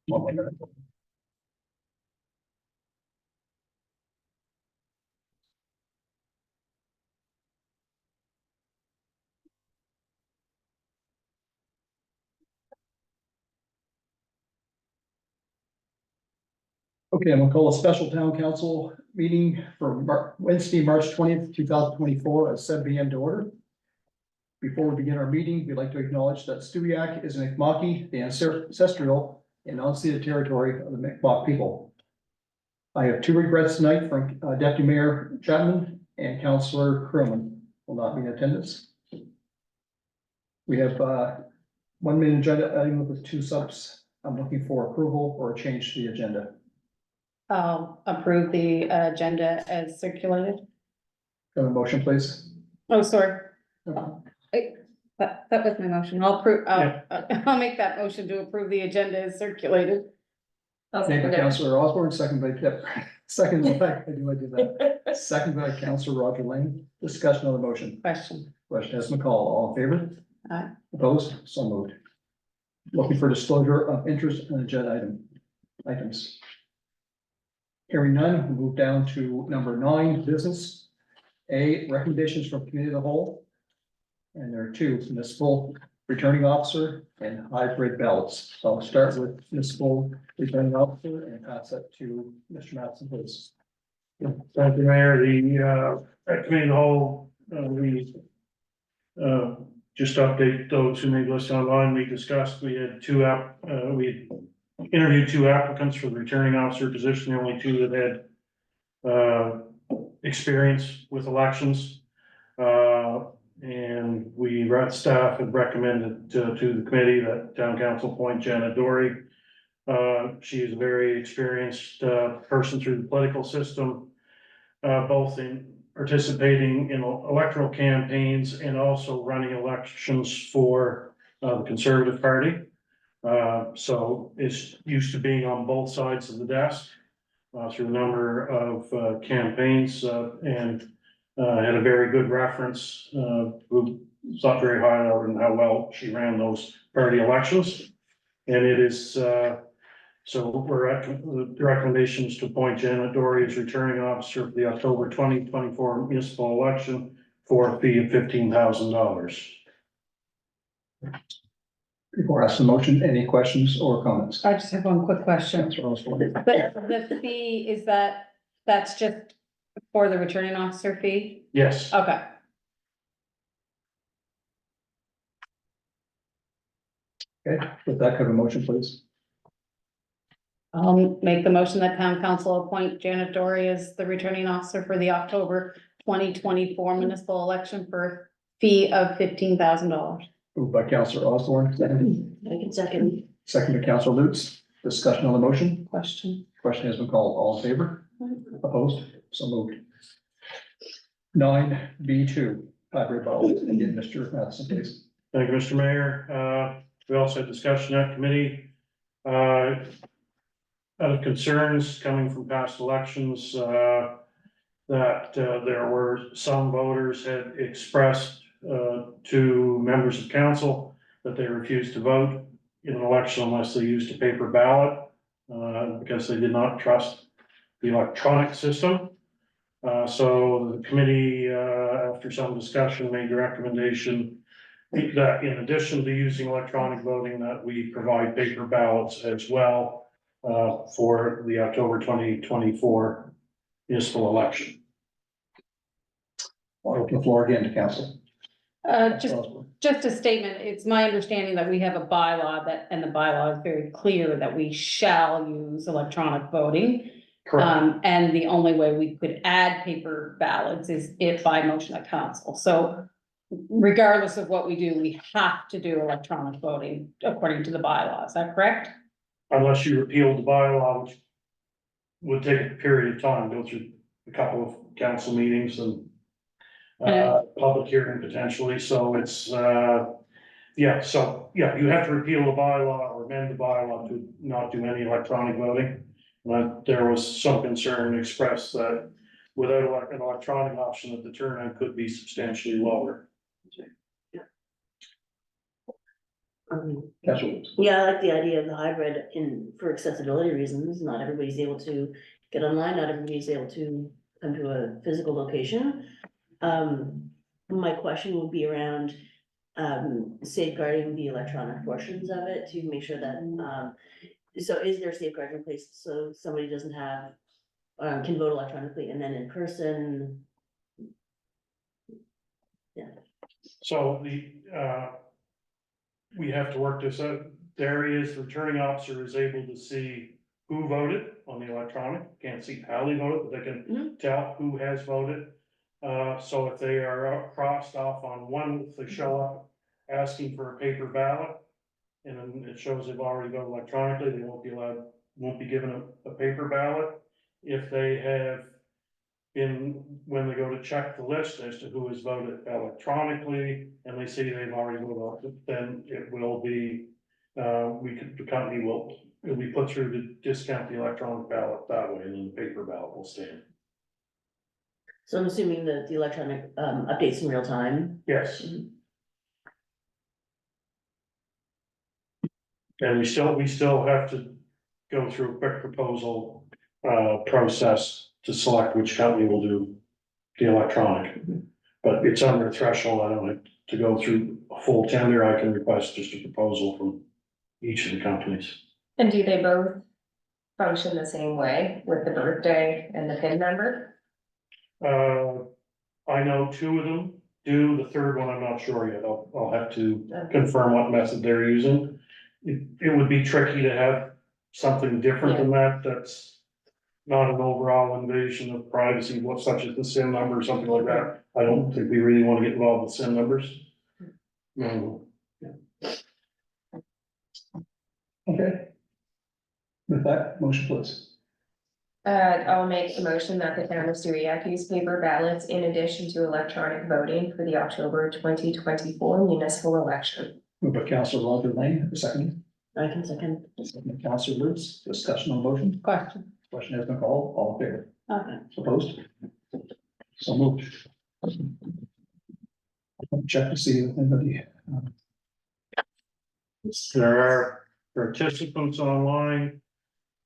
Okay, I'm gonna call a special town council meeting for Wednesday, March 20th, 2024 at 7 p.m. to order. Before we begin our meeting, we'd like to acknowledge that Stewiacke is an Mi'kmaq, the ancestral and unceded territory of the Mi'kmaq people. I have two regrets tonight from Deputy Mayor Chapman and Councillor Crowman will not be in attendance. We have 1 minute agenda item with 2 subs. I'm looking for approval or a change to the agenda. I'll approve the agenda as circulated. Have a motion, please. Oh, sorry. That was my motion. I'll approve, I'll make that motion to approve the agenda as circulated. Made by Councillor Osborne, second by second by, I do that. Second by Councillor Roger Lane. Discussion on the motion. Question. Question as McCall, all in favor? Aye. Opposed? So moved. Looking for disclosure of interest in agenda items. Hearing none, we'll move down to number 9, business. A, recommendations from committee of the whole. And there are 2, municipal returning officer and hybrid ballots. So I'll start with municipal returning officer and pass that to Mr. Matson, please. Thank you, Mayor. The committee of the whole, we just update those who may listen online. We discussed, we had we interviewed 2 applicants for the returning officer position, the only 2 that had experience with elections. And staff had recommended to the committee that town council appoint Janet Dory. She is a very experienced person through the political system, both in participating in electoral campaigns and also running elections for the Conservative Party. So is used to being on both sides of the desk through a number of campaigns and had a very good reference, who thought very highly of her and how well she ran those party elections. And it is, so we're at the recommendations to appoint Janet Dory as returning officer for the October 2024 municipal election for a fee of $15,000. Before I ask the motion, any questions or comments? I just have one quick question. Councillor Osborne. But the fee, that's just for the returning officer fee? Yes. Okay. Okay, with that, could I have a motion, please? I'll make the motion that town council appoint Janet Dory as the returning officer for the October 2024 municipal election for a fee of $15,000. Moved by Councillor Osborne, Second. second by Councillor Lutz. Discussion on the motion. Question. Question has been called. All in favor? Opposed? So moved. 9B2, hybrid ballots. Again, Mr. Matheson, please. Thank you, Mr. Mayor. We also had discussion at committee. Out of concerns coming from past elections, that there were some voters had expressed to members of council that they refused to vote in an election unless they used a paper ballot, because they did not trust the electronic system. So the committee, after some discussion, made the recommendation that in addition to using electronic voting, that we provide paper ballots as well for the October 2024 municipal election. I'll open the floor again to council. Just a statement. It's my understanding that we have a bylaw and the bylaw is very clear that we shall use electronic voting. Correct. And the only way we could add paper ballots is if by motion of council. So regardless of what we do, we have to do electronic voting according to the bylaw. Is that correct? Unless you repeal the bylaw, which would take a period of time, go through a couple of council meetings and public hearing potentially. So it's, you have to repeal the bylaw or amend the bylaw to not do any electronic voting. But there was some concern expressed that without an electronic option, that the turnout could be substantially lower. Councilor Woods. Yeah, I like the idea of the hybrid for accessibility reasons. Not everybody's able to get online, not everybody's able to come to a physical location. My question would be around safeguarding the electronic portions of it to make sure that, so is there safeguarding in place so somebody doesn't have, can vote electronically and then in person? So we have to work this out. There is, the returning officer is able to see who voted on the electronic, can't see how they voted, but they can tell who has voted. So if they are crossed off on one, if they show up asking for a paper ballot, and then it shows they've already voted electronically, they won't be given a paper ballot. If they have when they go to check the list as to who has voted electronically, and they see they've already voted, then it will be, the company it'll be put through to discount the electronic ballot that way, and then the paper ballot will stand. So I'm assuming that the electronic updates in real time. Yes. And we still have to go through a quick proposal, process to select which company will do the electronic. But it's under a threshold, I don't like to go through a full tender, I can request just a proposal from each of the companies. And do they both function the same way with the birthday and the PIN number? I know two of them do, the third one I'm not sure yet, I'll have to confirm what method they're using. It would be tricky to have something different than that, that's not an overall invasion of privacy, such as the SIN number or something like that. I don't think we really want to get involved with SIN numbers. No. Okay. With that, motion please. I'll make a motion that the town of Stewiacke use paper ballots in addition to electronic voting for the October 2024 municipal election. Moved by Councilor Walter Lane, second. I can second. Second by Councilor Woods, discussion on motion. Question. Question has been called, all in favor? Okay. Opposed? So moved. Check to see if anybody. There are participants online.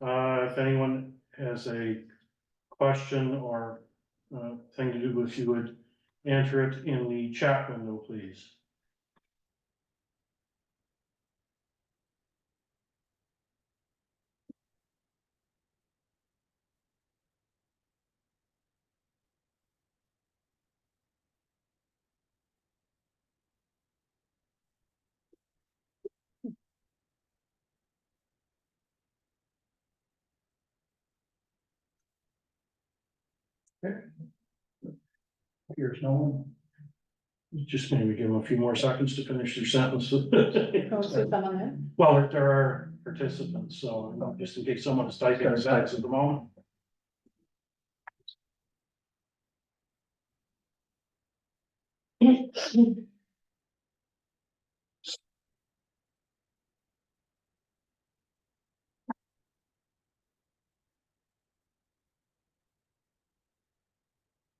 If anyone has a question or thing to do, if you would enter it in the chat window, please. Here's no one. Just maybe give them a few more seconds to finish their sentence. Oh, is there someone there? Well, there are participants, so just in case someone is typing a sentence at the moment.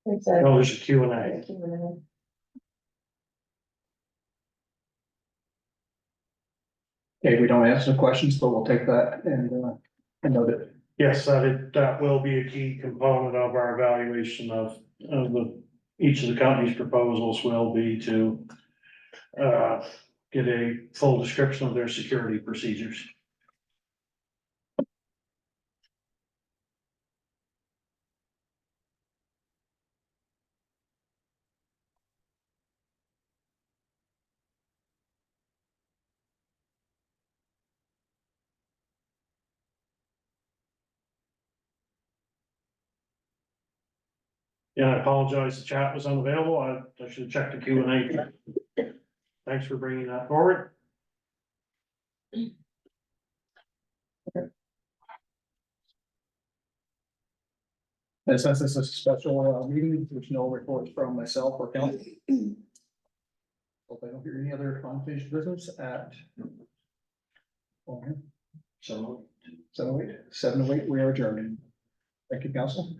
It's a- No, there's a Q&A. Okay, we don't answer the questions, but we'll take that and note it. Yes, that will be a key component of our evaluation of each of the company's proposals will be to get a full description of their security procedures. Yeah, I apologize, the chat was unavailable, I should have checked the Q&A. Thanks for bringing that forward. And since this is a special meeting, there's no reports from myself or council. Hope I don't hear any other unfinished business at. So. 7:08, we are adjourned. Thank you, council.